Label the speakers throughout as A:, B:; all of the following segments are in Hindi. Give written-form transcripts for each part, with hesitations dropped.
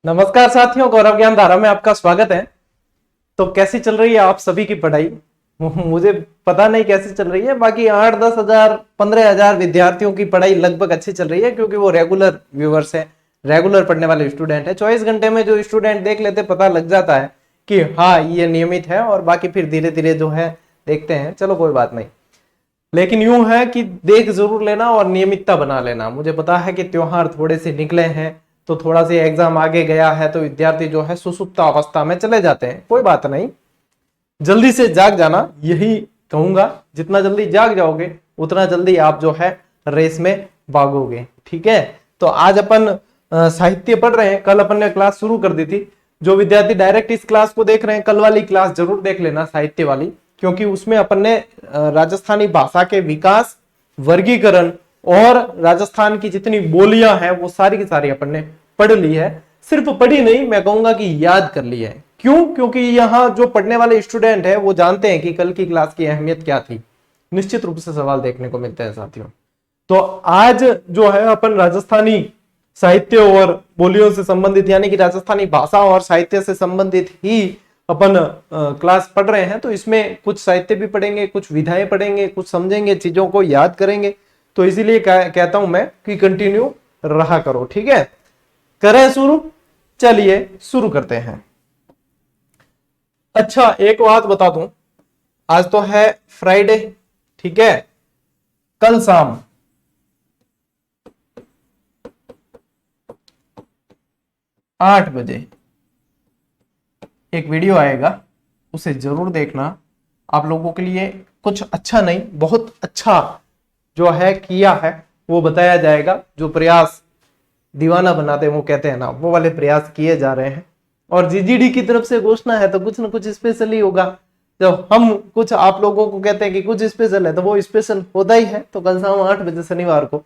A: नमस्कार साथियों, गौरव ज्ञान धारा में आपका स्वागत है। तो कैसी चल रही है आप सभी की पढ़ाई? मुझे पता नहीं कैसी चल रही है, बाकी 8-10 हजार 15 हजार विद्यार्थियों की पढ़ाई लगभग अच्छी चल रही है, क्योंकि वो रेगुलर व्यूअर्स है, रेगुलर पढ़ने वाले स्टूडेंट है। 24 घंटे में जो स्टूडेंट देख लेते पता लग जाता है कि हाँ ये नियमित है, और बाकी फिर धीरे धीरे जो है देखते हैं। चलो कोई बात नहीं, लेकिन यूं है कि देख जरूर लेना और नियमितता बना लेना। मुझे पता है कि त्योहार थोड़े से निकले हैं, तो थोड़ा सा एग्जाम आगे गया है, तो विद्यार्थी जो है सुसुप्त अवस्था में चले जाते हैं। कोई बात नहीं, जल्दी से जाग जाना, यही कहूंगा। जितना जल्दी जाग जाओगे उतना जल्दी आप जो है रेस में भागोगे। ठीक है, तो आज अपन साहित्य पढ़ रहे हैं। कल अपन ने क्लास शुरू कर दी थी। जो विद्यार्थी डायरेक्ट इस क्लास को देख रहे हैं, कल वाली क्लास जरूर देख लेना, साहित्य वाली, क्योंकि उसमें अपन ने राजस्थानी भाषा के विकास, वर्गीकरण और राजस्थान की जितनी बोलियां हैं वो सारी की सारी अपन ने पढ़ ली है। सिर्फ पढ़ी नहीं, मैं कहूंगा कि याद कर ली है। क्यों? क्योंकि यहाँ जो पढ़ने वाले स्टूडेंट है वो जानते हैं कि कल की क्लास की अहमियत क्या थी। निश्चित रूप से सवाल देखने को मिलते हैं साथियों। तो आज जो है अपन राजस्थानी साहित्य और बोलियों से संबंधित, यानी कि राजस्थानी भाषा और साहित्य से संबंधित ही अपन क्लास पढ़ रहे हैं। तो इसमें कुछ साहित्य भी पढ़ेंगे, कुछ विधाएं पढ़ेंगे, कुछ समझेंगे, चीजों को याद करेंगे। तो इसीलिए कहता हूं मैं कि कंटिन्यू रहा करो। ठीक है, करें शुरू? चलिए शुरू करते हैं। अच्छा, एक बात बता दूं, आज तो है फ्राइडे। ठीक है, कल शाम 8 बजे एक वीडियो आएगा, उसे जरूर देखना। आप लोगों के लिए कुछ अच्छा नहीं, बहुत अच्छा जो है किया है वो बताया जाएगा। जो प्रयास दीवाना बनाते हैं वो कहते हैं ना, वो वाले प्रयास किए जा रहे हैं। और जीजीडी की तरफ से घोषणा है, तो कुछ ना कुछ स्पेशल ही होगा। जब हम कुछ आप लोगों को कहते हैं कि कुछ स्पेशल है, तो वो स्पेशल होता ही है। तो कल शाम 8 बजे शनिवार को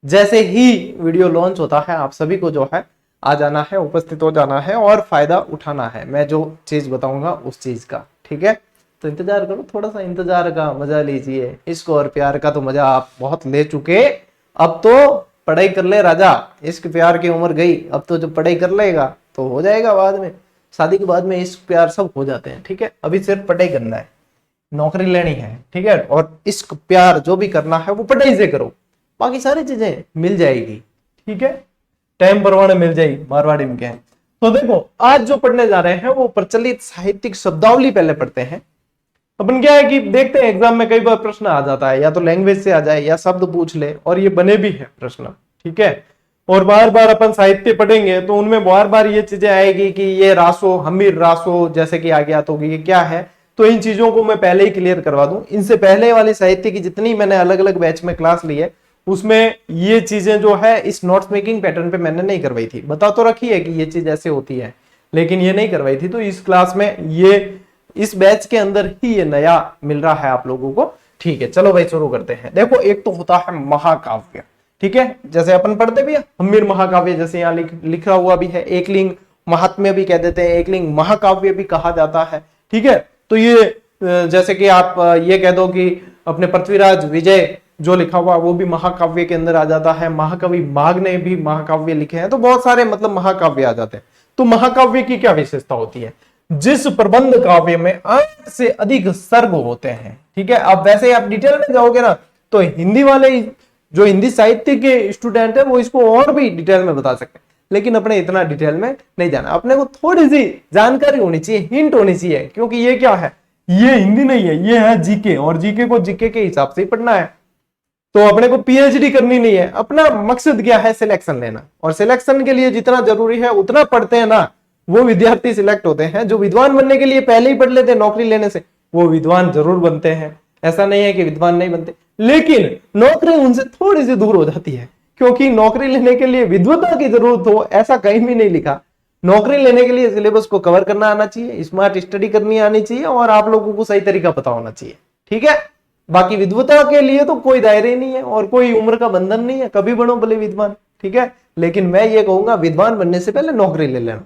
A: जैसे ही वीडियो लॉन्च होता है, आप सभी को जो है आ जाना है, उपस्थित हो जाना है और फायदा उठाना है मैं जो चीज बताऊंगा उस चीज का। ठीक है, तो इंतजार करो, थोड़ा सा इंतजार का मजा लीजिए। इश्क और प्यार का तो मजा आप बहुत ले चुके, अब तो पढ़ाई कर ले राजा। इश्क प्यार की उम्र गई, अब तो जब पढ़ाई कर लेगा तो हो जाएगा। बाद में शादी के बाद में इश्क प्यार सब हो जाते हैं। ठीक है, अभी सिर्फ पढ़ाई करना है, नौकरी लेनी है। ठीक है, और इश्क प्यार जो भी करना है वो पढ़ाई से करो, बाकी सारी चीजें मिल जाएगी। ठीक है, टाइम परवाने मिल जाएगी, मारवाड़ी में क्या है। तो देखो, आज जो पढ़ने जा रहे हैं वो प्रचलित साहित्यिक शब्दावली पहले पढ़ते हैं। अपन क्या है कि देखते हैं एग्जाम में कई बार प्रश्न आ जाता है, या तो लैंग्वेज से आ जाए या शब्द पूछ ले, और ये बने भी है प्रश्न। ठीक है, और बार बार अपन साहित्य पढ़ेंगे तो उनमें बार बार ये चीजें आएगी कि ये रासो, हमीर रासो जैसे कि आ गया, तो ये क्या है। तो इन चीजों को मैं पहले ही क्लियर करवा दूं। इनसे पहले वाली साहित्य की जितनी मैंने अलग अलग बैच में क्लास ली है, उसमें ये चीजें जो है इस नोट्स मेकिंग पैटर्न पे मैंने नहीं करवाई थी। बता तो रखी है कि ये चीज ऐसे होती है, लेकिन ये नहीं करवाई थी। तो इस क्लास में ये, इस बैच के अंदर ही ये नया मिल रहा है आप लोगों को। ठीक है, चलो भाई शुरू करते हैं। देखो, एक तो होता है महाकाव्य। ठीक है, जैसे अपन पढ़ते भी है हम्मीर महाकाव्य, जैसे यहाँ लिखा हुआ भी है। एकलिंग महात्म्य भी कह देते हैं, एकलिंग महाकाव्य भी कहा जाता है। ठीक है, तो ये जैसे कि आप ये कह दो कि अपने पृथ्वीराज विजय जो लिखा हुआ वो भी महाकाव्य के अंदर आ जाता है। महाकवि माघ ने भी महाकाव्य लिखे हैं, तो बहुत सारे मतलब महाकाव्य आ जाते हैं। तो महाकाव्य की क्या विशेषता होती है? जिस प्रबंध काव्य में 8 से अधिक सर्ग होते हैं। ठीक है, अब वैसे आप डिटेल में जाओगे ना, तो हिंदी वाले जो हिंदी साहित्य के स्टूडेंट है वो इसको और भी डिटेल में बता सकते हैं, लेकिन अपने इतना डिटेल में नहीं जाना। अपने को थोड़ी सी जानकारी होनी चाहिए, हिंट होनी चाहिए, क्योंकि ये क्या है, ये हिंदी नहीं है, ये है जीके, और जीके को जीके के हिसाब से ही पढ़ना है। तो अपने को पीएचडी करनी नहीं है, अपना मकसद क्या है, सिलेक्शन लेना। और सिलेक्शन के लिए जितना जरूरी है उतना पढ़ते हैं ना, वो विद्यार्थी सिलेक्ट होते हैं। जो विद्वान बनने के लिए पहले ही पढ़ लेते हैं नौकरी लेने से, वो विद्वान जरूर बनते हैं। ऐसा नहीं है कि विद्वान नहीं बनते, लेकिन नौकरी उनसे थोड़ी सी दूर हो जाती है, क्योंकि नौकरी लेने के लिए विद्वता की जरूरत हो ऐसा कहीं भी नहीं लिखा। नौकरी लेने के लिए सिलेबस को कवर करना आना चाहिए, स्मार्ट स्टडी करनी आनी चाहिए, और आप लोगों को सही तरीका पता होना चाहिए। ठीक है, बाकी विद्वता के लिए तो कोई दायरे नहीं है और कोई उम्र का बंधन नहीं है, कभी बनो भले विद्वान। ठीक है, लेकिन मैं ये कहूंगा विद्वान बनने से पहले नौकरी ले लेना।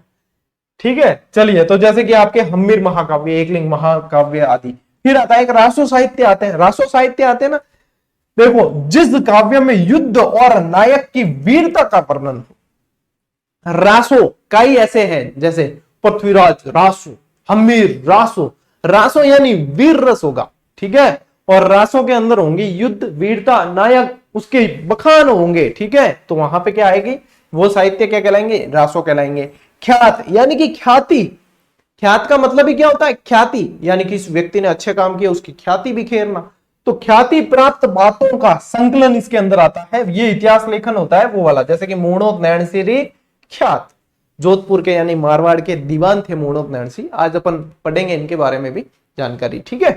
A: ठीक है, चलिए, तो जैसे कि आपके हम्मीर महाकाव्य, एकलिंग महाकाव्य आदि। फिर आता है एक रासो साहित्य आते हैं। रासो साहित्य आते हैं ना, देखो, जिस काव्य में युद्ध और नायक की वीरता का वर्णन हो, रासो कई ऐसे हैं, जैसे पृथ्वीराज रासो, हमीर रासो, रासो यानी वीर रस होगा, ठीक है। और रासो के अंदर होंगी युद्ध, वीरता, नायक, उसके बखान होंगे, ठीक है। तो वहां पे क्या आएगी, वो साहित्य क्या कहलाएंगे, रासो कहलाएंगे। ख्यात यानी कि ख्याति, ख्यात का मतलब ही क्या होता है, ख्याति यानी कि इस व्यक्ति ने अच्छे काम किए उसकी ख्याति बिखेरना। तो ख्याति प्राप्त बातों का संकलन इसके अंदर आता है, ये इतिहास लेखन होता है वो वाला, जैसे कि मूणोत नैणसी ख्यात, जोधपुर के यानी मारवाड़ के दीवान थे मूणोत नैणसी। आज अपन पढ़ेंगे इनके बारे में भी जानकारी, ठीक है।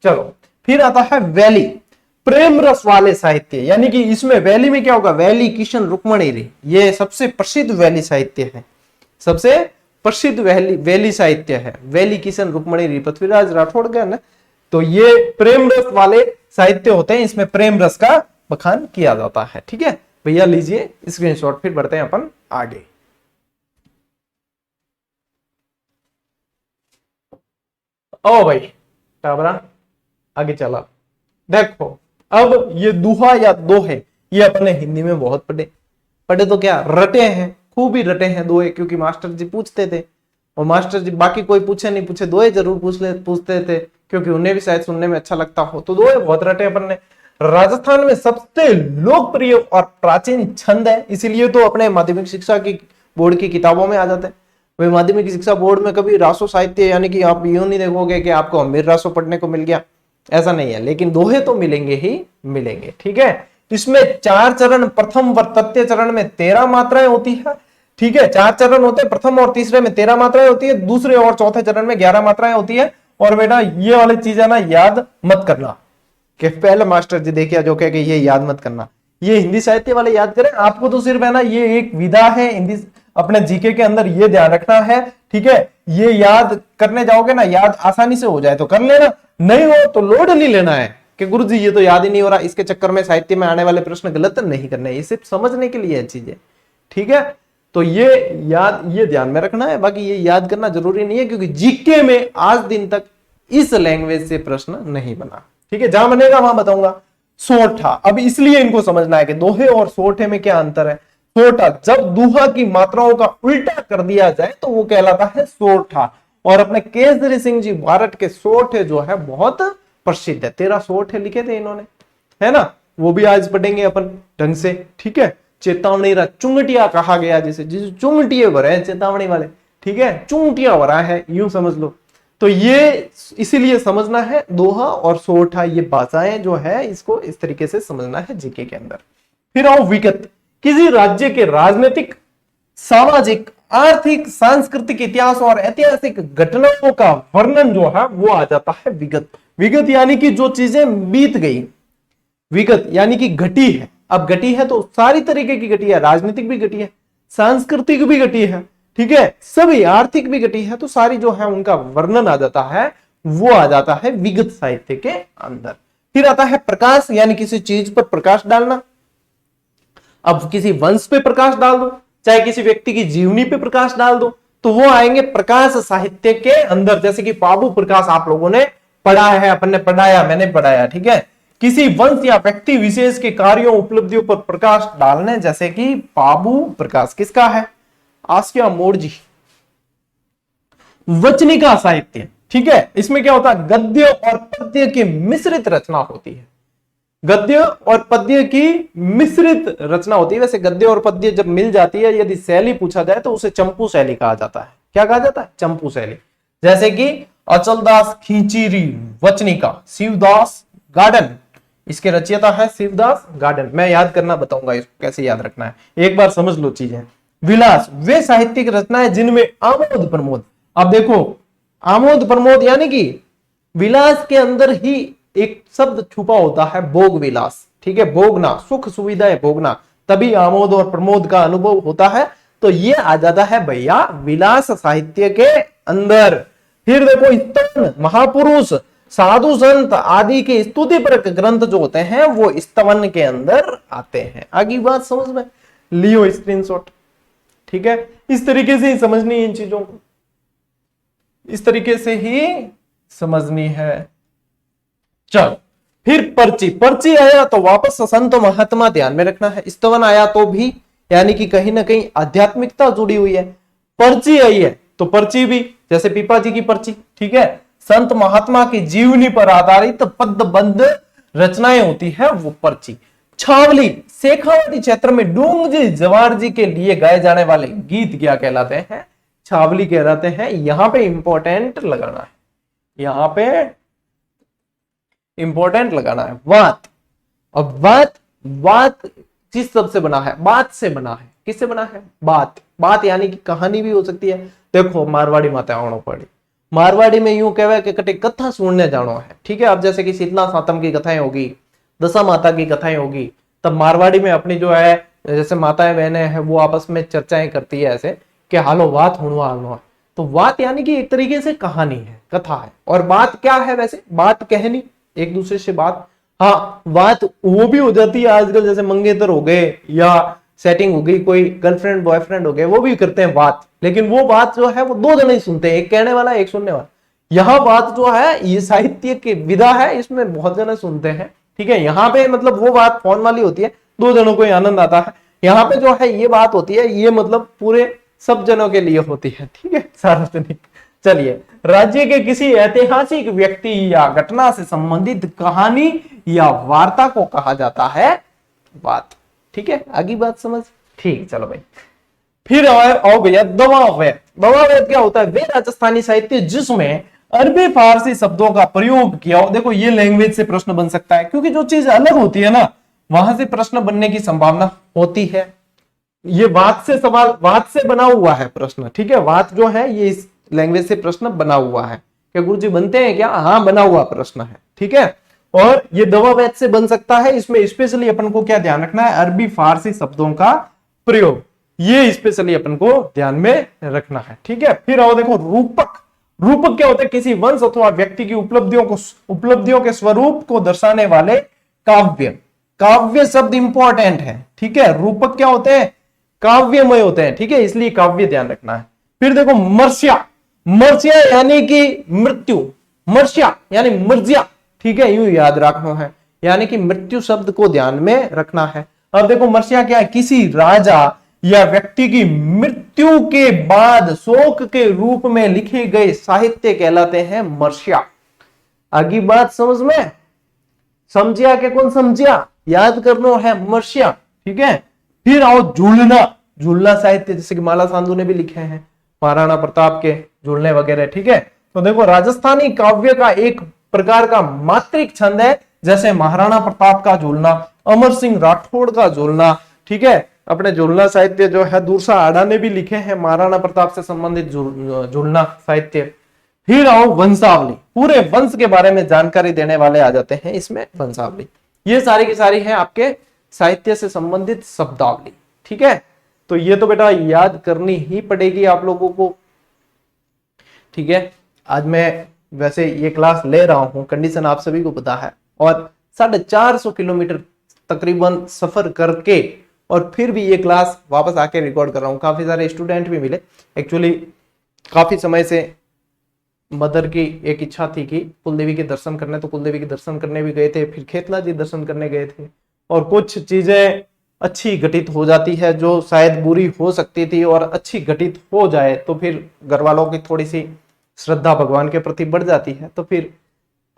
A: चलो फिर आता है वैली, प्रेम रस वाले साहित्य, यानी कि इसमें वैली में क्या होगा, वैली किशन रुक्मणी रे, ये सबसे प्रसिद्ध वैली साहित्य है, सबसे प्रसिद्ध वैली साहित्य है, वैली किशन रुक्मणी रे, पृथ्वीराज राठौड़ का ना। तो ये प्रेम रस वाले साहित्य होते हैं, इसमें प्रेम रस का बखान किया जाता है, ठीक है भैया। लीजिए स्क्रीनशॉट, फिर बढ़ते हैं अपन आगे। ओ भाई टाबरा आगे चला, देखो अब ये दुहा या दोहे ये अपने हिंदी में बहुत पढ़े, पढ़े तो क्या रटे हैं, खूब ही रटे हैं दोहे, क्योंकि मास्टर जी पूछते थे, और मास्टर जी बाकी कोई पूछे नहीं पूछे दोहे जरूर पूछते थे, क्योंकि उन्हें भी शायद सुनने में अच्छा लगता हो। तो दोहे बहुत रटे अपन ने। राजस्थान में सबसे लोकप्रिय और प्राचीन छंद है, इसीलिए तो अपने माध्यमिक शिक्षा की बोर्ड की किताबों में आ जाते हैं। वही माध्यमिक शिक्षा बोर्ड में कभी रासो साहित्य, यानी कि आप यूं नहीं देखोगे कि आपको अमीर रासो पढ़ने को मिल गया, ऐसा नहीं है, लेकिन दोहे तो मिलेंगे ही मिलेंगे, ठीक है। इसमें 4 चरण, प्रथम व तृतीय चरण में 13 मात्राएं होती है, ठीक है। 4 चरण होते हैं, प्रथम और तीसरे में 13 मात्राएं होती है, दूसरे और चौथे चरण में 11 मात्राएं होती है। और बेटा ये वाली चीज है ना, याद मत करना कि पहले मास्टर जी देखिए जो कहे कि ये याद मत करना, ये हिंदी साहित्य वाले याद करें, आपको तो सिर्फ है ना ये एक विधा है हिंदी अपने जीके के अंदर, ये ध्यान रखना है, ठीक है। ये याद करने जाओगे ना, याद आसानी से हो जाए तो कर लेना, नहीं हो तो लोड नहीं लेना है कि गुरुजी ये तो याद ही नहीं हो रहा, इसके चक्कर में साहित्य में आने वाले प्रश्न गलत नहीं करने, ये सिर्फ समझने के लिए है चीजें, ठीक है। तो ये याद, ये ध्यान में रखना है, बाकी ये याद करना जरूरी नहीं है, क्योंकि जीके में आज दिन तक इस लैंग्वेज से प्रश्न नहीं बना, ठीक है। जहां बनेगा वहां बताऊंगा। सोरठा, अब इसलिए इनको समझना है कि दोहे और सोरठे में क्या अंतर है। सोरठा, जब दुहा की मात्राओं का उल्टा कर दिया जाए तो वो कहलाता है सोरठा। और अपने केसरी सिंह जी भारत के सोरठे जो है बहुत प्रसिद्ध है, 13 सोरठे लिखे थे इन्होंने, है ना, वो भी आज पढ़ेंगे अपन ढंग से, ठीक है। चेतावनी चुंगटिया कहा गया, जिसे चुंगटिए भरे हैं चेतावनी वाले, ठीक है, चुंगटिया भरा है यूं समझ लो। तो ये इसीलिए समझना है, दोहा और सोरठा ये भाषाएं जो है इसको इस तरीके से समझना है जीके के अंदर। फिर आओ विगत, किसी राज्य के राजनीतिक, सामाजिक, आर्थिक, सांस्कृतिक, इतिहास और ऐतिहासिक घटनाओं का वर्णन जो है वो आ जाता है विगत। विगत यानी कि जो चीजें बीत गई, विगत यानी कि घटी है। अब घटी है तो सारी तरीके की घटी है, राजनीतिक भी घटी है, सांस्कृतिक भी घटी है, ठीक है, सभी, आर्थिक भी घटी है, तो सारी जो है उनका वर्णन आ जाता है, वो आ जाता है विगत साहित्य के अंदर। फिर आता है प्रकाश, यानी किसी चीज पर प्रकाश डालना। अब किसी वंश पे प्रकाश डाल दो, चाहे किसी व्यक्ति की जीवनी पे प्रकाश डाल दो, तो वो आएंगे प्रकाश साहित्य के अंदर। जैसे कि पाबू प्रकाश आप लोगों ने पढ़ा है, अपन ने पढ़ाया, मैंने पढ़ाया, ठीक है। किसी वंश या व्यक्ति विशेष के कार्यों उपलब्धियों पर प्रकाश डालने, जैसे कि पाबू प्रकाश किसका है, आसिया मोड़ जी। वचनिका साहित्य, ठीक है, इसमें क्या होता है, गद्य और पद्य की मिश्रित रचना होती है, गद्य और पद्य की मिश्रित रचना होती है। वैसे गद्य और पद्य जब मिल जाती है, यदि शैली पूछा जाए तो उसे चंपू शैली कहा जाता है। क्या कहा जाता है, चंपू शैली। जैसे कि अचलदास खींचीरी वचनिका, शिवदास गार्डन, इसके रचयिता है शिवदास गार्डन। मैं याद करना बताऊंगा इसको कैसे याद रखना है, एक बार समझ लो चीजें। विलास, वे साहित्यिक रचनाएं जिनमें आमोद प्रमोद, अब देखो आमोद प्रमोद यानी कि विलास के अंदर ही एक शब्द छुपा होता है, भोग विलास, ठीक है, भोगना, सुख सुविधाएं भोगना, तभी आमोद और प्रमोद का अनुभव होता है। तो ये आ जाता है भैया विलास साहित्य के अंदर। फिर देखो स्तवन, महापुरुष, साधु संत आदि के स्तुति परक ग्रंथ जो होते हैं वो स्तवन के अंदर आते हैं। आगे बात समझ में, लियो स्क्रीनशॉट, ठीक है। इस तरीके से ही समझनी है इन चीजों को, इस तरीके से ही समझनी है। चल फिर पर्ची, पर्ची आया तो वापस संत महात्मा ध्यान में रखना है, स्तवन आया तो भी यानी कि कहीं ना कहीं आध्यात्मिकता जुड़ी हुई है। पर्ची आई है तो पर्ची भी, जैसे पीपा जी की पर्ची, ठीक है, संत महात्मा की जीवनी पर आधारित पदबंध रचनाएं होती है वो पर्ची। छावली, शेखावाटी क्षेत्र में डूंग जी जवार जी के लिए गाए जाने वाले गीत क्या कहलाते हैं? छावली कहलाते हैं। यहां पे इंपॉर्टेंट लगाना है, यहां पे इंपॉर्टेंट लगाना है वात। अब वात, वात किस शब्द से बना है? बात से बना है। किससे बना है? बात। बात यानी कि कहानी भी हो सकती है। देखो मारवाड़ी माता आवणो पड़ी, मारवाड़ी में यूं कहवे कि कटे कथा सुनने जानो है, ठीक है। अब जैसे कि शीतला सातम की कथाएं होगी, दशा माता की कथाएं होगी, तब मारवाड़ी में अपनी जो है जैसे माताएं बहनें हैं वो आपस में चर्चाएं करती है ऐसे कि हालो वात हुणवा हालो। तो वात यानी कि एक तरीके से कहानी है, कथा है। और बात क्या है? वैसे बात कहनी, एक दूसरे से बात। हाँ, बात वो भी हो जाती है आजकल, जैसे मंगेतर हो गए या सेटिंग हो गई, कोई गर्लफ्रेंड बॉयफ्रेंड हो गए, वो भी करते हैं बात। लेकिन वो बात जो है वो दो जने ही सुनते हैं, एक कहने वाला एक सुनने वाला। यह बात जो है ये साहित्य की विधा है, इसमें बहुत जने सुनते हैं, ठीक है। यहाँ पे मतलब वो बात फोन वाली होती है, दो जनों को आनंद आता है। यहाँ पे जो है ये बात होती है, ये मतलब पूरे सब जनों के लिए होती है, ठीक है, सार्वजनिक। चलिए, राज्य के किसी ऐतिहासिक व्यक्ति या घटना से संबंधित कहानी या वार्ता को कहा जाता है बात, ठीक है। आगे बात समझ? ठीक, चलो भाई। फिर आओ भैया दवावेद। दवावेद क्या होता है? वे राजस्थानी साहित्य जिसमें अरबी फारसी शब्दों का प्रयोग किया हो। देखो ये लैंग्वेज से प्रश्न बन सकता है, क्योंकि जो चीज अलग होती है ना वहां से प्रश्न बनने की संभावना होती है। ये वात से सवाल, वात से बना हुआ है प्रश्न, ठीक है। वात जो है ये इस लैंग्वेज से प्रश्न बना हुआ है। क्या गुरुजी बनते हैं क्या? हाँ, बना हुआ प्रश्न है, ठीक है। और ये दवावेद से बन सकता है। इसमें स्पेशली अपन को क्या ध्यान रखना है? अरबी फारसी शब्दों का प्रयोग, ये स्पेशली अपन को ध्यान में रखना है, ठीक है। फिर आओ देखो रूपक। रूपक क्या होता है? किसी वंश अथवा व्यक्ति की उपलब्धियों के स्वरूप को दर्शाने वाले काव्य। काव्य शब्द इंपॉर्टेंट है, ठीक है। रूपक क्या होते हैं? काव्यमय होते हैं, ठीक है, इसलिए काव्य ध्यान रखना है। फिर देखो मर्ष्या। मर्ष्या यानी कि मृत्यु, मर्ष्या यानी मर्जिया, ठीक है, यूं याद रखना है, यानी कि मृत्यु शब्द को ध्यान में रखना है। अब देखो मर्ष्या क्या है? किसी राजा या व्यक्ति की मृत्यु के बाद शोक के रूप में लिखे गए साहित्य कहलाते हैं मर्ष्या। आगे बात समझ में? समझिया के कौन समझिया? याद करना है मर्ष्या, ठीक है। फिर आओ झूलना। झूलना साहित्य, जैसे कि माला सांधु ने भी लिखे हैं, महाराणा प्रताप के झूलने वगैरह, ठीक है। तो देखो राजस्थानी काव्य का एक प्रकार का मात्रिक छंद है, जैसे महाराणा प्रताप का झूलना, अमर सिंह राठौड़ का झूलना, ठीक है। अपने झूलना साहित्य जो है दूरसा आड़ा ने भी लिखे हैं महाराणा प्रताप से संबंधित झूलना साहित्य। फिर आओ वंशावली। पूरे वंश के बारे में जानकारी देने वाले आ जाते हैं इसमें वंशावली। ये सारी की सारी है आपके साहित्य से संबंधित शब्दावली, ठीक है। तो ये तो बेटा याद करनी ही पड़ेगी आप लोगों को, ठीक है। आज मैं वैसे ये क्लास ले रहा हूं, कंडीशन आप सभी को पता है, और 450 किलोमीटर तकरीबन सफर करके और फिर भी ये क्लास वापस आके रिकॉर्ड कर रहा हूं। काफी सारे स्टूडेंट भी मिले। एक्चुअली काफी समय से मदर की एक इच्छा थी कि कुलदेवी के दर्शन करने, तो कुलदेवी के दर्शन करने भी गए थे, फिर खेतला जी दर्शन करने गए थे, और कुछ चीजें अच्छी घटित हो जाती है जो शायद बुरी हो सकती थी, और अच्छी घटित हो जाए तो फिर घर वालों की थोड़ी सी श्रद्धा भगवान के प्रति बढ़ जाती है। तो फिर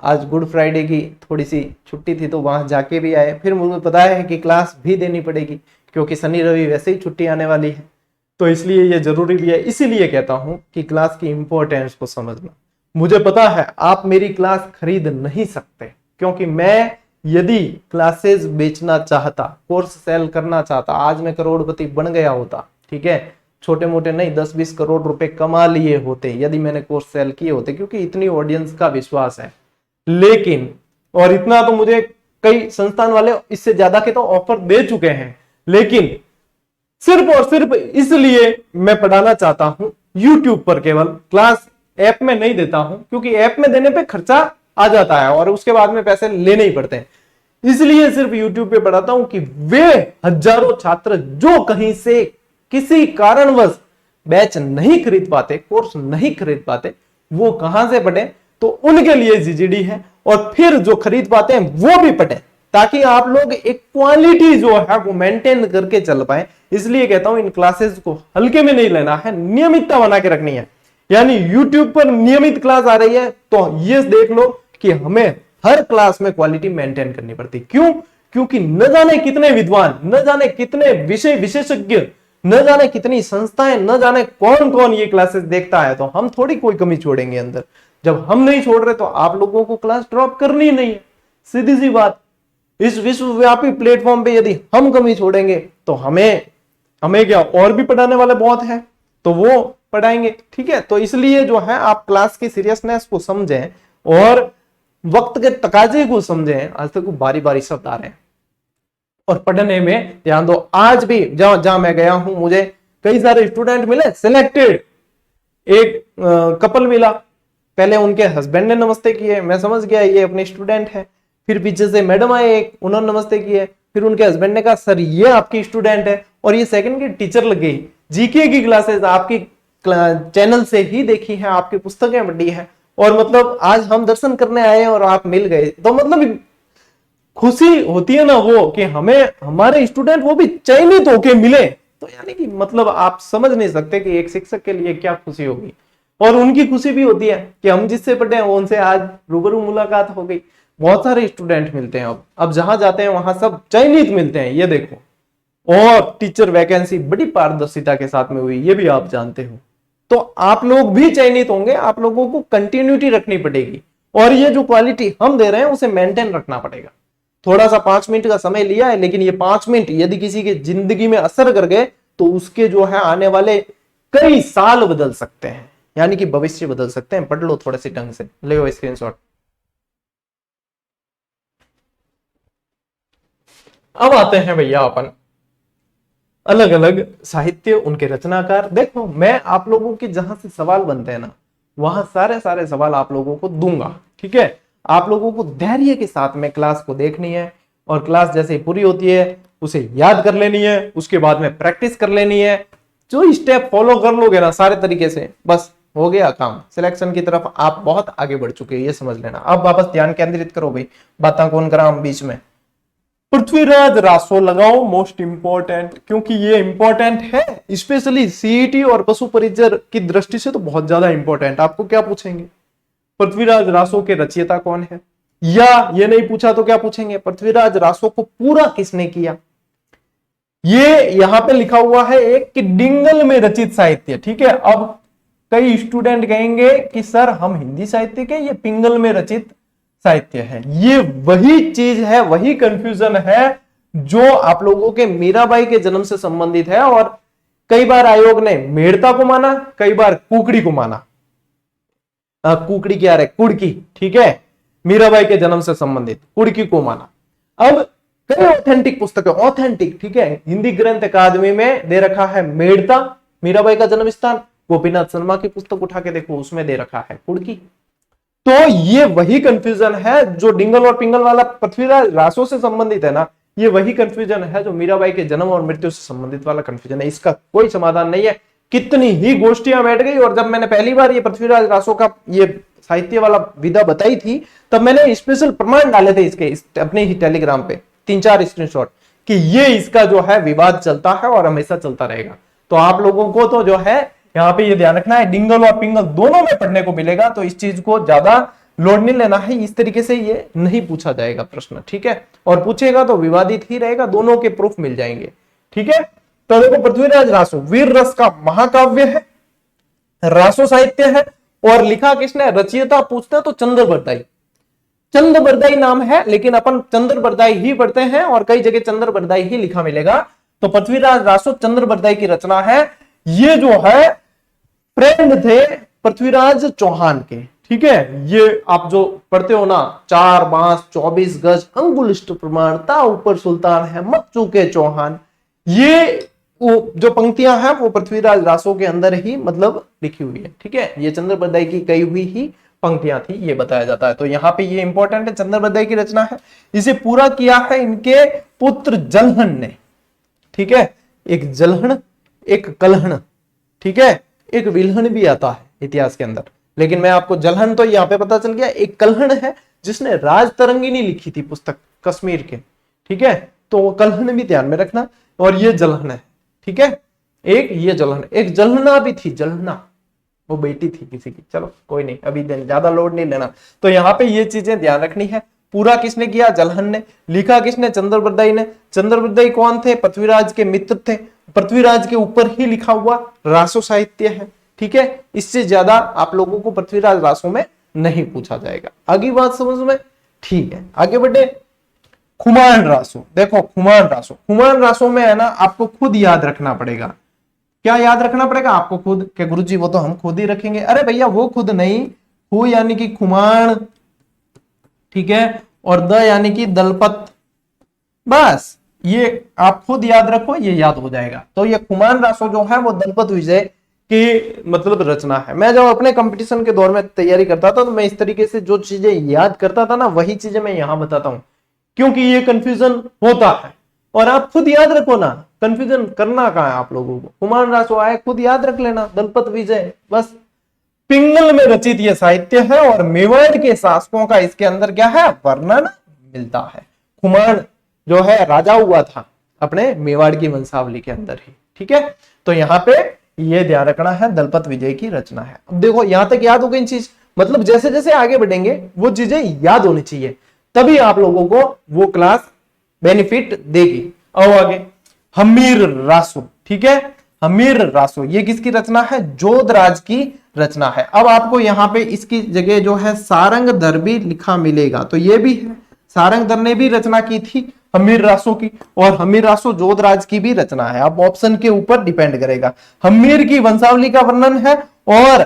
A: आज गुड फ्राइडे की थोड़ी सी छुट्टी थी तो वहां जाके भी आए। फिर मुझे पता है कि क्लास भी देनी पड़ेगी, क्योंकि शनि रवि वैसे ही छुट्टी आने वाली है, तो इसलिए ये जरूरी भी है। इसीलिए कहता हूं कि क्लास की इंपॉर्टेंस को समझना। मुझे पता है आप मेरी क्लास खरीद नहीं सकते, क्योंकि मैं यदि क्लासेस बेचना चाहता, कोर्स सेल करना चाहता, आज मैं करोड़पति बन गया होता, ठीक है। छोटे मोटे नहीं, 10-20 करोड़ रुपए कमा लिए होते यदि मैंने कोर्स सेल किए होते, क्योंकि इतनी ऑडियंस का विश्वास है। लेकिन और इतना तो मुझे कई संस्थान वाले इससे ज्यादा के तो ऑफर दे चुके हैं, लेकिन सिर्फ और सिर्फ इसलिए मैं पढ़ाना चाहता हूं यूट्यूब पर। केवल क्लास ऐप में नहीं देता हूं, क्योंकि ऐप में देने पे खर्चा आ जाता है और उसके बाद में पैसे लेने ही पड़ते हैं। इसलिए सिर्फ यूट्यूब पे पढ़ाता हूं कि वे हजारों छात्र जो कहीं से किसी कारणवश बैच नहीं खरीद पाते, कोर्स नहीं खरीद पाते, वो कहां से पढ़े? तो उनके लिए जीजीडी है। और फिर जो खरीद पाते हैं वो भी पढ़े, ताकि आप लोग एक क्वालिटी जो है वो मेंटेन करके चल पाए। इसलिए कहता हूं इन क्लासेस को हल्के में नहीं लेना है, नियमितता बना के रखनी है। यानी YouTube पर नियमित क्लास आ रही है तो ये देख लो कि हमें हर क्लास में क्वालिटी मेंटेन करनी पड़ती। क्यों? क्योंकि न जाने कितने विद्वान, न जाने कितने विषय विशेषज्ञ, न जाने कितनी संस्थाएं, न जाने कौन कौन ये क्लासेस देखता है, तो हम थोड़ी कोई कमी छोड़ेंगे अंदर। जब हम नहीं छोड़ रहे तो आप लोगों को क्लास ड्रॉप करनी नहीं है, सीधी सी बात। इस विश्वव्यापी प्लेटफॉर्म पे यदि हम कमी छोड़ेंगे तो हमें क्या, और भी पढ़ाने वाले बहुत हैं तो वो पढ़ाएंगे। ठीक है, तो इसलिए जो है आप क्लास की सीरियसनेस को समझें और वक्त के तकाजे को समझें। आज तक बारी बारी शब्द आ रहे हैं और पढ़ने में ध्यान दो। आज भी जहां मैं गया हूं मुझे कई सारे स्टूडेंट मिले, सिलेक्टेड एक कपल मिला। पहले उनके हस्बैंड ने नमस्ते किए, मैं समझ गया ये अपने स्टूडेंट है। फिर पीछे से मैडम आए एक, उन्होंने नमस्ते किए। फिर उनके हस्बैंड ने कहा सर ये आपकी स्टूडेंट है, और ये सेकंड की टीचर लग गई। जीके की क्लासेस आपकी चैनल से ही देखी है, आपकी पुस्तकें पढ़ी है, और मतलब आज हम दर्शन करने आए और आप मिल गए। तो मतलब खुशी होती है ना वो, कि हमें हमारे स्टूडेंट वो भी चयनित होके मिले। तो यानी कि मतलब आप समझ नहीं सकते कि एक शिक्षक के लिए क्या खुशी होगी। और उनकी खुशी भी होती है कि हम जिससे पढ़े हैं उनसे आज रूबरू मुलाकात हो गई। बहुत सारे स्टूडेंट मिलते हैं अब जहां जाते हैं वहां सब चयनित मिलते हैं, ये देखो। और टीचर वैकेंसी बड़ी पारदर्शिता के साथ में हुई, ये भी आप जानते हो। तो आप लोग भी चयनित होंगे, आप लोगों को कंटिन्यूटी रखनी पड़ेगी, और ये जो क्वालिटी हम दे रहे हैं उसे मेंटेन रखना पड़ेगा। थोड़ा सा 5 मिनट का समय लिया है, लेकिन ये 5 मिनट यदि किसी की जिंदगी में असर कर गए तो उसके जो है आने वाले कई साल बदल सकते हैं, यानी कि भविष्य बदल सकते हैं। पढ़ लो थोड़े से ढंग से, ले लो स्क्रीनशॉट। अब आते हैं भैया अपन अलग अलग साहित्य, उनके रचनाकार। देखो मैं आप लोगों के जहां से सवाल बनते हैं ना, वहां सारे सवाल आप लोगों को दूंगा। ठीक है, आप लोगों को धैर्य के साथ में क्लास को देखनी है, और क्लास जैसे ही पूरी होती है उसे याद कर लेनी है, उसके बाद में प्रैक्टिस कर लेनी है। जो स्टेप फॉलो कर लोगे ना सारे तरीके से, बस हो गया काम। सिलेक्शन की तरफ आप बहुत आगे बढ़ चुके हैं, ये समझ लेना। अब वापस ध्यान केंद्रित करो भाई, बातें कौन करा हम बीच में। पृथ्वीराज रासो लगाओ, मोस्ट इंपॉर्टेंट, क्योंकि ये इंपॉर्टेंट है, स्पेशली सीईटी और पशु परिचर की दृष्टि से तो बहुत ज्यादा इंपॉर्टेंट। आपको क्या पूछेंगे, पृथ्वीराज रासो के रचयिता कौन है, या ये नहीं पूछा तो क्या पूछेंगे, पृथ्वीराज रासो को पूरा किसने किया। ये यहां पे लिखा हुआ है एक कि डिंगल में रचित साहित्य। ठीक है, अब कई स्टूडेंट कहेंगे कि सर हम हिंदी साहित्य के, ये पिंगल में रचित साहित्य है। ये वही चीज है, वही कंफ्यूजन है जो आप लोगों के मीराबाई के जन्म से संबंधित है। और कई बार आयोग ने मेड़ता को माना, कई बार कुकड़ी को माना। कुकड़ी क्या है, कुड़की। ठीक है, मीराबाई के जन्म से संबंधित कुड़की को माना। अब कई ऑथेंटिक पुस्तकें, ऑथेंटिक, ठीक है, हिंदी ग्रंथ अकादमी में दे रखा है मेड़ता, मीराबाई का जन्म स्थान। गोपीनाथ शर्मा की पुस्तक उठा के देखो, उसमें दे रखा है कुड़की। तो ये वही कंफ्यूजन है जो डिंगल और पिंगल वाला पृथ्वीराज रासो से संबंधित है ना, ये वही कंफ्यूजन है जो मीराबाई के जन्म और मृत्यु से संबंधित वाला कंफ्यूजन है। इसका कोई समाधान नहीं है। कितनी ही गोष्ठियां बैठ गई, और जब मैंने पहली बार ये पृथ्वीराज रासो का ये साहित्य वाला विधा बताई थी, तब मैंने स्पेशल प्रमाण डाले थे इसके अपने ही टेलीग्राम पे 3-4 स्क्रीनशॉट, कि ये इसका जो है विवाद चलता है और हमेशा चलता रहेगा। तो आप लोगों को तो जो है यहाँ पे ये ध्यान रखना है, डिंगल और पिंगल दोनों में पढ़ने को मिलेगा, तो इस चीज को ज्यादा लोड नहीं लेना है। इस तरीके से ये नहीं पूछा जाएगा प्रश्न, ठीक है, और पूछेगा तो विवादित ही रहेगा, दोनों के प्रूफ मिल जाएंगे। ठीक है, तो देखो पृथ्वीराज रासो वीर रस का महाकाव्य है, रासो साहित्य है, और लिखा किसने, रचयिता पूछते हैं तो चंद्रबरदाई, चंद्रबरदाई नाम है, लेकिन अपन चंद्रबरदाई ही पढ़ते हैं और कई जगह चंद्रबरदाई ही लिखा मिलेगा। तो पृथ्वीराज रासो चंद्रबरदाई की रचना है। ये जो है फ्रेंड थे पृथ्वीराज चौहान के। ठीक है, ये आप जो पढ़ते हो ना, 4 बांस 24 गज अंगुलिष्ठ प्रमाणता ऊपर सुल्तान है मत चूके चौहान, ये वो जो पंक्तियां हैं वो पृथ्वीराज रासो के अंदर ही मतलब लिखी हुई है। ठीक है, ये चंद्रबरदाई की कई हुई ही पंक्तियां थी, ये बताया जाता है। तो यहाँ पे ये इंपॉर्टेंट है, चंद्रबरदाई की रचना है। इसे पूरा किया है इनके पुत्र जलहन ने। ठीक है, एक जलहन, एक कलहन, ठीक है, एक विलहन भी आता है इतिहास के अंदर, लेकिन मैं आपको जलहन तो यहाँ पे पता चल गया। एक कलहन है जिसने राज तरंगिनी लिखी थी पुस्तक कश्मीर के। ठीक है, तो कलहन भी ध्यान में रखना, और ये जलहन है। ठीक है। एक ये जलहन, एक जलहना भी थी, जलहना वो बेटी थी किसी की, चलो कोई नहीं, अभी ज्यादा लोड नहीं लेना। तो यहाँ पे ये चीजें ध्यान रखनी है। पूरा किसने किया? जलहन ने। लिखा किसने? चंद्रबरदाई ने। चंद्रबरदाई कौन थे? पृथ्वीराज के मित्र थे। पृथ्वीराज के ऊपर ही लिखा हुआ रासो साहित्य है, ठीक है। इससे ज्यादा आप लोगों को पृथ्वीराज रासो में नहीं पूछा जाएगा। आगे बात समझ में? ठीक है, आगे बढ़े। खुमान रासो, देखो खुमान रासो, खुमान रासो में है ना, आपको खुद याद रखना पड़ेगा। क्या याद रखना पड़ेगा आपको? खुद के गुरुजी वो तो हम खुद ही रखेंगे। अरे भैया वो खुद नहीं, हु यानी कि खुमान, ठीक है, और द यानी कि दलपत, बस ये आप खुद याद रखो, ये याद हो जाएगा। तो ये खुमान रासो जो है वो दलपत विजय की मतलब रचना है। मैं जब अपने कंपटीशन के दौर में तैयारी करता था तो मैं इस तरीके से जो चीजें याद करता था ना, वही चीजें मैं यहां बताता हूं, क्योंकि ये कंफ्यूजन होता है। और आप खुद याद रखो ना, कंफ्यूजन करना कहां है आप लोगों को। कुमार रासो आए, खुद याद रख लेना, दलपत विजय, बस। पिंगल में रचित यह साहित्य है और मेवाड़ के शासकों का इसके अंदर क्या है? वर्णन मिलता है। कुमार जो है राजा हुआ था अपने मेवाड़ की वंशावली के अंदर ही, ठीक है। तो यहाँ पे ये ध्यान रखना है, दलपत विजय की रचना है। अब देखो यहां तक याद हो गई चीज, मतलब जैसे जैसे आगे बढ़ेंगे वो चीजें याद होनी चाहिए, तभी आप लोगों को वो क्लास बेनिफिट देगी। अब आगे हमीर रासो, ठीक है। हमीर रासो ये किसकी रचना है? जोधराज की रचना है। अब आपको यहाँ पे इसकी जगह जो है सारंगधर भी लिखा मिलेगा, तो ये भी है, सारंगधर ने भी रचना की थी हमीर रासो की, और हमीर रासो जोधराज की भी रचना है। अब ऑप्शन के ऊपर डिपेंड करेगा। हमीर की वंशावली का वर्णन है और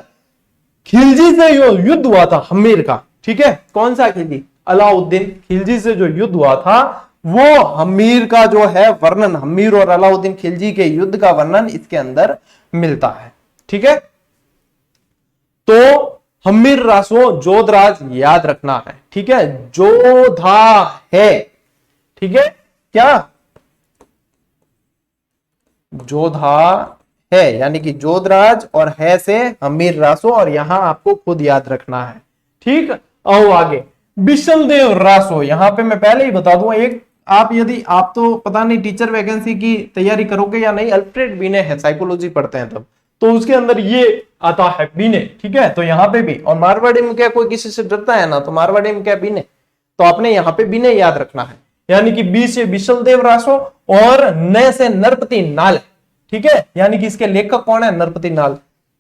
A: खिलजी से जो युद्ध हुआ था हमीर का, ठीक है, कौन सा खिलजी? अलाउद्दीन खिलजी से जो युद्ध हुआ था वो हमीर का जो है वर्णन, हमीर और अलाउद्दीन खिलजी के युद्ध का वर्णन इसके अंदर मिलता है, ठीक है। तो हमीर रासो जोधराज याद रखना है, ठीक है। जोधा है, ठीक है, क्या? जोधा है यानी कि जोधराज, और है से हमीर रासो, और यहां आपको खुद याद रखना है, ठीक। आओ आगे बिशलदेव रासो। यहां पे मैं पहले ही बता दूं, एक आप यदि आप तो पता नहीं टीचर वैकेंसी की तैयारी करोगे या नहीं, अल्फ्रेड बिने है, साइकोलॉजी पढ़ते हैं तब, तो उसके अंदर ये आता है बिने, ठीक है। तो यहाँ पे भी, और मारवाड़ी में क्या कोई किसी से डरता है ना, तो मारवाड़ी में क्या बिने, तो आपने यहाँ पे बिने याद रखना है, यानी कि बी से बिशलदेव रासो और न से नरपति नाल, ठीक है, यानी कि इसके लेखक कौन है? नरपति नाल।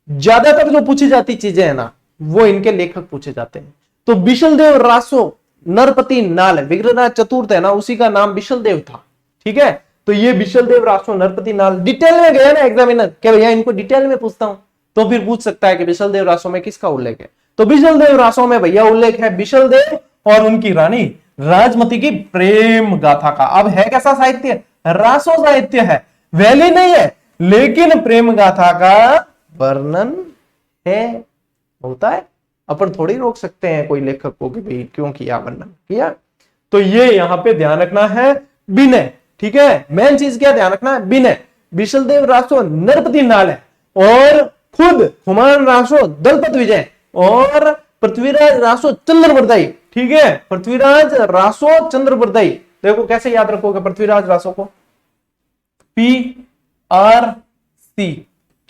A: ज्यादातर जो पूछी जाती चीजें है ना, वो इनके लेखक पूछे जाते हैं। तो बिशलदेव रासो नरपति नाल, विग्रहराज चतुर्थ है ना, उसी का नाम बिशलदेव था, ठीक है। तो ये बिशलदेव रासो नरपति नाल, डिटेल में गया ना एग्जामिनर, क्या भैया इनको डिटेल में पूछता हूं, तो फिर पूछ सकता है कि बिशलदेव रासो में किसका उल्लेख है। तो बिशलदेव रासो में भैया उल्लेख है बिशलदेव और उनकी रानी राजमती की प्रेम गाथा का। अब है कैसा साहित्य? रासो साहित्य है, वैली नहीं है, लेकिन प्रेम गाथा का वर्णन है, होता है। अपन थोड़ी रोक सकते हैं कोई लेखक को कि भाई क्यों किया, वर्णन किया। तो ये यहां पे ध्यान रखना है बिनय, ठीक है। मेन चीज क्या ध्यान रखना है? बिनय, बिशलदेव रासो नरपति नाल है, और खुद हुमायूं रासो दलपत विजय, और पृथ्वीराज रासो चंद्रबरदाई, ठीक है। पृथ्वीराज रासो चंद्रबरदाई, देखो कैसे याद रखोगे पृथ्वीराज रासो को? PRC,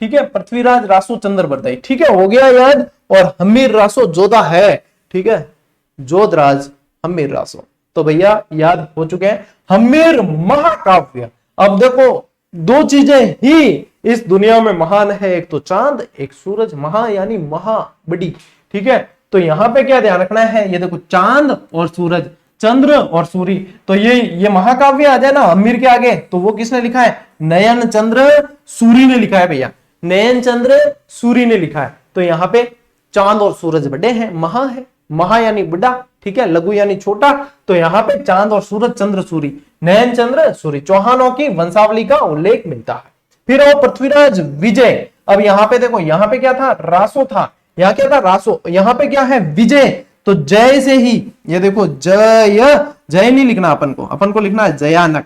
A: ठीक है, पृथ्वीराज रासो चंद्रबरदाई, ठीक है, हो गया याद। और हमीर रासो जोधा है, ठीक है, जोधराज हमीर रासो, तो भैया याद हो चुके हैं। हमीर महाकाव्य, अब देखो दो चीजें ही इस दुनिया में महान है, एक तो चांद, एक सूरज। महा यानी महा, बड़ी, ठीक है। तो यहां पे क्या ध्यान रखना है? ये देखो चांद और सूरज, चंद्र और सूर्य, तो ये महाकाव्य आ जाए ना हमीर के आगे, तो वो किसने लिखा है? नयन चंद्र सूरी ने लिखा है भैया, नयन चंद्र सूरी ने लिखा है। तो यहाँ पे चांद और सूरज बड़े हैं, महा है, महा यानी बड़ा, ठीक है, लघु यानी छोटा। तो यहाँ पे चांद और सूरज, चंद्र सूरी, नयन चंद्र सूरी, चौहानों की वंशावली का उल्लेख मिलता है। फिर आओ पृथ्वीराज विजय। अब यहाँ पे देखो, यहाँ पे क्या था? रासो था, यहाँ क्या था? रासो। यहाँ पे क्या है? विजय। तो जय से ही, ये देखो जय, जय नहीं लिखना अपन को लिखना है जयानक,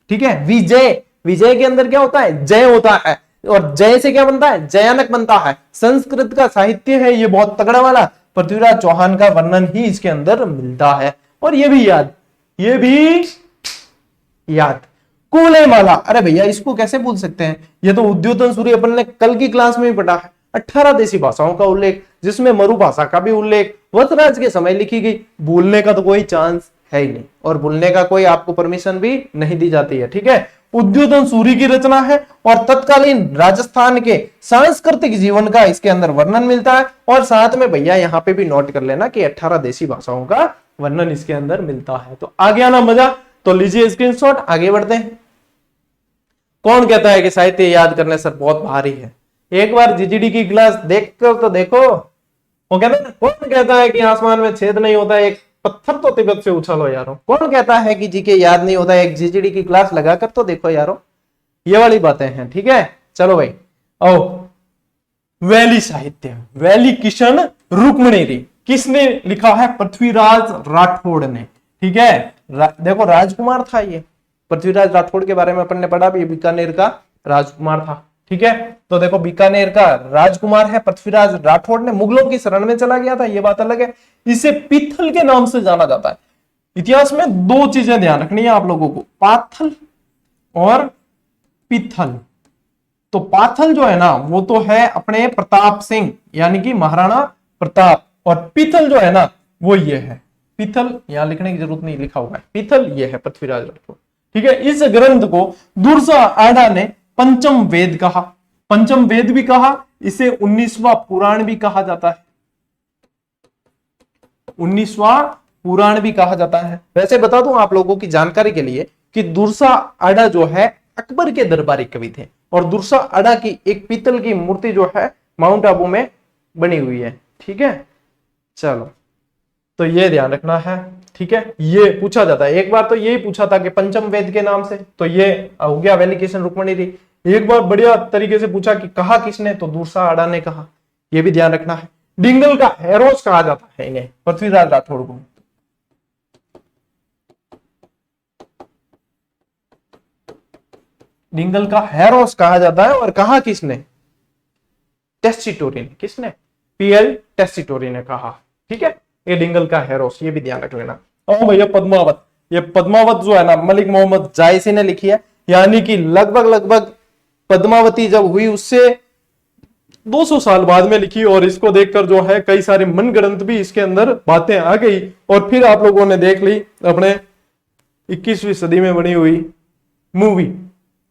A: ठीक है। विजय, विजय के अंदर क्या होता है? जय होता है, और जय से क्या बनता है? जयानक बनता है। संस्कृत का साहित्य है ये बहुत तगड़ा वाला, पृथ्वीराज चौहान का वर्णन ही इसके अंदर मिलता है। और ये भी याद, ये भी याद। फूले माला, अरे भैया इसको कैसे भूल सकते हैं, ये तो उद्योतन सूरी अपन ने कल की क्लास में ही पढ़ा है। 18 देशी भाषाओं का उल्लेख, जिसमें मरु भाषा का भी उल्लेख वतराज के समय लिखी गई। भूलने का तो कोई चांस है ही नहीं, और भूलने का कोई आपको परमिशन भी नहीं दी जाती है, ठीक है। उद्योतन सूरी की रचना है और तत्कालीन राजस्थान के सांस्कृतिक जीवन का इसके अंदर वर्णन मिलता है। और साथ में भैया यहाँ पे भी नोट कर लेना कि 18 देशी भाषाओं का वर्णन इसके अंदर मिलता है। तो आ गया ना मजा, तो लीजिए स्क्रीनशॉट, आगे बढ़ते हैं। कौन कहता है कि साहित्य याद करने से बहुत भारी है? एक बार जीजीडी की क्लास देख कर तो देखो। वो कहते हैं कौन कहता है कि आसमान में छेद नहीं होता, एक पत्थर तो तिब्बत से उछालो यारो। कौन कहता है कि जीके याद नहीं होता, एक जीजीडी की क्लास लगाकर तो देखो यारो। ये वाली बातें हैं, ठीक है। चलो भाई, ओ वैली साहित्य, वैली किशन रुक्मणी, किसने लिखा है? पृथ्वीराज राठौड़ ने, ठीक है। देखो राजकुमार था ये, पृथ्वीराज राठौड़ के बारे में अपन ने पढ़ा भी, बीकानेर का राजकुमार था, ठीक है। तो देखो बीकानेर का राजकुमार है पृथ्वीराज राठौड़ ने, मुगलों की शरण में चला गया था, ये बात अलग है। इसे पित्थल के नाम से जाना जाता है। इतिहास में दो चीजें ध्यान रखनी है आप लोगों को, पाथल और पित्थल। तो पाथल जो है ना वो तो है अपने प्रताप सिंह यानी कि महाराणा प्रताप, और पित्थल जो है ना वो ये है। पित्थल यहां लिखने की जरूरत नहीं, लिखा हुआ है पित्थल, ये है पृथ्वीराज राठौड़, ठीक है। इस ग्रंथ को दुर्सा आडा ने पंचम वेद कहा, पंचम वेद भी कहा, इसे 19वां पुराण भी कहा जाता है, 19वां पुराण भी कहा जाता है। वैसे बता दूं आप लोगों की जानकारी के लिए कि दुर्सा आडा जो है अकबर के दरबारी कवि थे, और दुर्सा आडा की एक पीतल की मूर्ति जो है माउंट आबू में बनी हुई है, ठीक है। चलो, तो ये ध्यान रखना है, ठीक है। ये पूछा जाता है, एक बार तो यही पूछा था कि पंचम वेद के नाम से, तो ये हो गया वैली किशन रुक्मणी। एक बार बढ़िया तरीके से पूछा कि कहा किसने, तो दुर्सा आडा ने कहा, ये भी ध्यान रखना है। डिंगल का हेरोस कहा जाता है इन्हें, पृथ्वीराज राठौड़ को। डिंगल का हेरोस कहा जाता है, और कहा किसने? टेस्टिटोरी ने, किसने? पीएल टेस्टिटोरी ने कहा, ठीक है। ये डिंगल का हेरोस, ये भी ध्यान रख लेना। और भैया पद्मावत, ये पद्मावत जो है ना मलिक मोहम्मद जायसी ने लिखी है, यानी कि लगभग पद्मावती जब हुई उससे 200 साल बाद में लिखी, और इसको देखकर जो है कई सारे मनगढ़ंत भी इसके अंदर बातें आ गई। और फिर आप लोगों ने देख ली अपने 21वीं सदी में बनी हुई मूवी,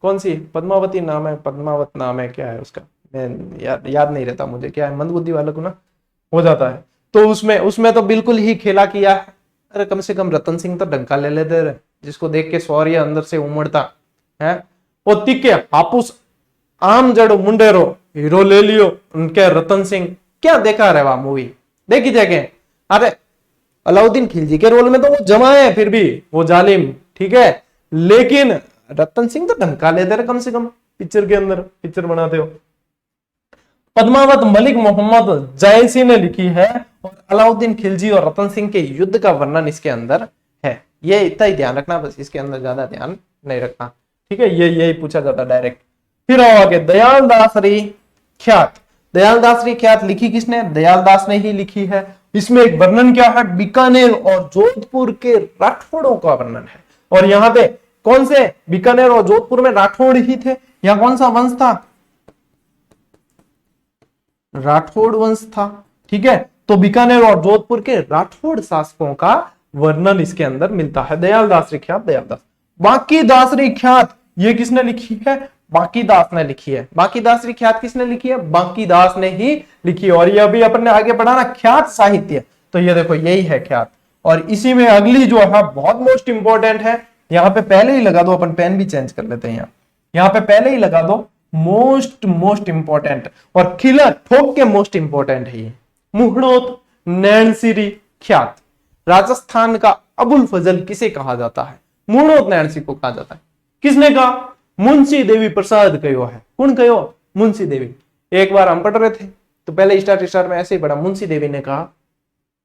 A: कौन सी? पद्मावती नाम है, पद्मावत नाम है, क्या है उसका मैं याद नहीं रहता मुझे, क्या है, मंदबुद्धि वालों को ना हो जाता है। तो उसमें तो बिल्कुल ही खेला किया है। अरे कम से कम रतन सिंह तो डंका ले लेते रहे, जिसको देख के शौर्य अंदर से उमड़ता है। वो तिक्के हापुस आम जड़ो मुंडेरो हीरो ले लियो उनके रतन सिंह, क्या देखा रहे वहां मूवी देखी जगह। अरे अलाउद्दीन खिलजी के रोल में तो वो जमा है, फिर भी वो जालिम, ठीक है। लेकिन रतन सिंह तो डंका लेते रहे कम से कम पिक्चर के अंदर, पिक्चर बनाते हो। पद्मावत मलिक मोहम्मद जायसी ने लिखी है, और अलाउद्दीन खिलजी और रतन सिंह के युद्ध का वर्णन इसके अंदर है। ये इतना ही ध्यान रखना, बस इसके अंदर ज्यादा ध्यान नहीं रखना, ठीक है। ये यही पूछा जाता डायरेक्ट। फिर आओ आगे, दयालदासरी ख्यात। दयालदासरी ख्यात लिखी किसने? दयालदास ने ही लिखी है। इसमें एक वर्णन क्या है? बीकानेर और जोधपुर के राठौड़ों का वर्णन है। और यहाँ पे कौन से? बीकानेर और जोधपुर में राठौड़ ही थे। यहाँ कौन सा वंश था? राठौड़ वंश था, ठीक है। तो बीकानेर और जोधपुर के राठौड़ शासकों का वर्णन इसके अंदर मिलता है। दयालदासरी ख्यात, दयालदास। बाकी दासरी ख्यात ये किसने लिखी है? बांकीदास ने लिखी है। बांकीदासरी ख्यात किसने लिखी है? बांकीदास ने ही लिखी है। और ये अभी अपन ने आगे पढ़ा ना ख्यात साहित्य, तो ये देखो यही है ख्यात। और इसी में अगली जो है बहुत मोस्ट इंपॉर्टेंट है, यहाँ पे पहले ही लगा दो, अपन पेन भी चेंज कर लेते हैं यहाँ पे पहले ही लगा दो, मोस्ट इंपॉर्टेंट और खिला ठोक के मोस्ट इंपॉर्टेंट है ये। मुहणोत नैनसिरी ख्यात। राजस्थान का अबुल फजल किसे कहा जाता है? मुहणोत नैनसी को कहा जाता है। किसने कहा? मुंशी देवी प्रसाद कहो है। कौन कहो? मुंशी देवी। एक बार हम पढ़ रहे थे तो पहले स्टार्ट में ऐसे ही पढ़ा, मुंशी देवी ने कहा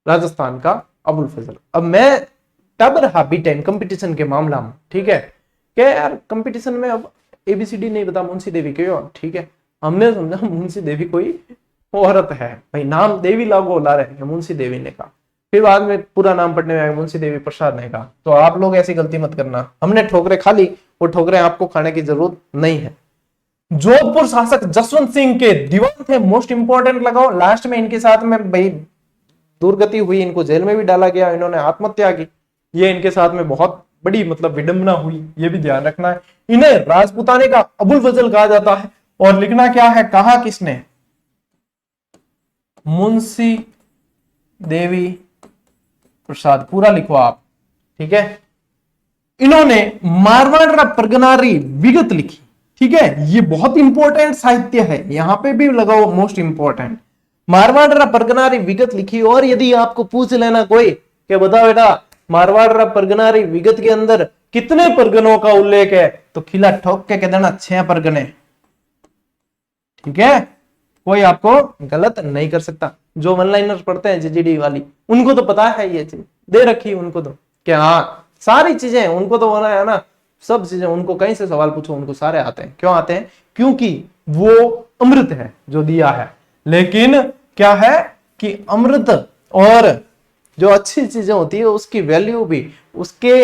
A: राजस्थान का अबुल फजल। अब मैं तब रहा B10 कंपटीशन के मामला में, ठीक है, क्या यार कंपटीशन में अब ABCD नहीं बता, मुंशी देवी क्यों, ठीक है। हमने समझा मुंशी देवी कोई औरत है भाई, नाम देवी लागू ला रहे हैं, मुंशी देवी ने कहा। फिर बाद में पूरा नाम पढ़ने में आया मुंशी देवी प्रसाद ने कहा। तो आप लोग ऐसी गलती मत करना, हमने ठोकरें खा ली, वो ठोकरें आपको खाने की जरूरत नहीं है। जोधपुर शासक जसवंत सिंह के दीवान थे, मोस्ट इंपॉर्टेंट लगाओ। लास्ट में इनके साथ में भाई दुर्गति हुई, इनको जेल में भी डाला गया, इन्होंने आत्महत्या की, ये इनके साथ में बहुत बड़ी मतलब विडंबना हुई, ये भी ध्यान रखना है। इन्हें राजपुताने का अबुल फजल कहा जाता है। और लिखना क्या है, कहा किसने, मुंशी देवी प्रसाद, पूरा लिखो आप, ठीक है। इन्होंने मारवाड़ परगनारी विगत लिखी, ठीक है, ये बहुत इंपॉर्टेंट साहित्य है, यहां पे भी लगाओ मोस्ट इंपॉर्टेंट, मारवाड़ परगनारी विगत लिखी। और यदि आपको पूछ लेना कोई कि बताओ बेटा मारवाड़ परगनारी विगत के अंदर कितने परगनों का उल्लेख है, तो खिला ठोक के कह देना 6 परगने, ठीक है, कोई आपको गलत नहीं कर सकता। जो वन लाइनर पढ़ते हैं जीजीडी वाली, उनको तो पता है, ये चीज दे रखी है उनको तो, क्या हाँ सारी चीजें उनको तो होना है ना, सब चीजें उनको कहीं से सवाल पूछो उनको सारे आते हैं। क्यों आते हैं, क्योंकि वो अमृत है जो दिया है। लेकिन क्या है कि अमृत और जो अच्छी चीजें होती है उसकी वैल्यू भी उसके